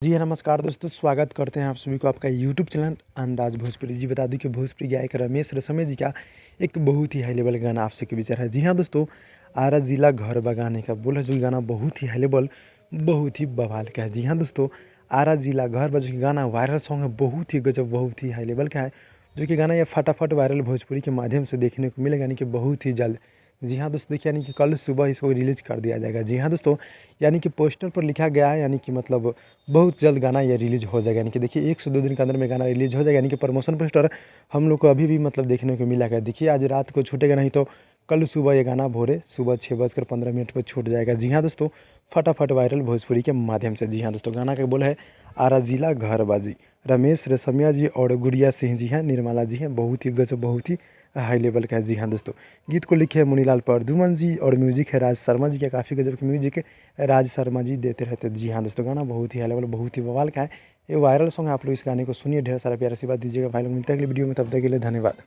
जी हाँ, नमस्कार दोस्तों, स्वागत करते हैं आप सभी को आपका यूट्यूब चैनल अंदाज़ भोजपुरी। जी बता दूं कि भोजपुरी गायक रमेश रसमे जी का एक बहुत ही हाई लेवल गाना आप सबके बीच है। जी हाँ दोस्तों, आरा जिला घर बगाने का बोला जो गाना बहुत ही हाई लेवल, बहुत ही बवाल का है। जी हाँ दोस्तों, आरा जिला घर बज के गाना वायरल सॉन्ग है, बहुत ही गजब, बहुत ही हाई लेवल का है। जो कि गाना ये फटाफट वायरल भोजपुरी के माध्यम से देखने को मिलेगा, यानी कि बहुत ही जल्द। जी हाँ दोस्तों, देखिए यानी कि कल सुबह इसको रिलीज़ कर दिया जाएगा। जी हाँ दोस्तों, यानी कि पोस्टर पर लिखा गया है, यानी कि मतलब बहुत जल्द गाना ये रिलीज़ हो जाएगा। यानी कि देखिए 1 से 2 दिन के अंदर में गाना रिलीज़ हो जाएगा। यानी कि प्रमोशन पोस्टर हम लोग को अभी भी मतलब देखने को मिला है। देखिए आज रात को छूटेगा, नहीं तो कल सुबह ये गाना भोरे सुबह 6:15 पर छूट जाएगा। जी हाँ दोस्तों, फटाफट वायरल भोजपुरी के माध्यम से। जी हाँ दोस्तों, गाना का बोल है आरा जिला घर बाजी। रमेश रेशमिया जी और गुड़िया सिंह जी हैं, निर्मला जी हैं। बहुत ही गजब, बहुत ही हाई लेवल का है। जी हाँ दोस्तों, गीत को लिखे हैं मुनीलाल परदुमन जी और म्यूजिक है राज शर्मा जी का। काफ़ी गजब की म्यूजिक राज शर्मा जी देते रहते हैं। जी हाँ दोस्तों, गाना बहुत ही हाई लेवल, बहुत ही बवाल का है। ये वायरल सॉन्ग है, आप लोग इस गाने को सुनिए, ढेर सारा प्यार से बात दीजिएगा भाई लोग। मिलते हैं अगली वीडियो में, तब तक के लिए धन्यवाद।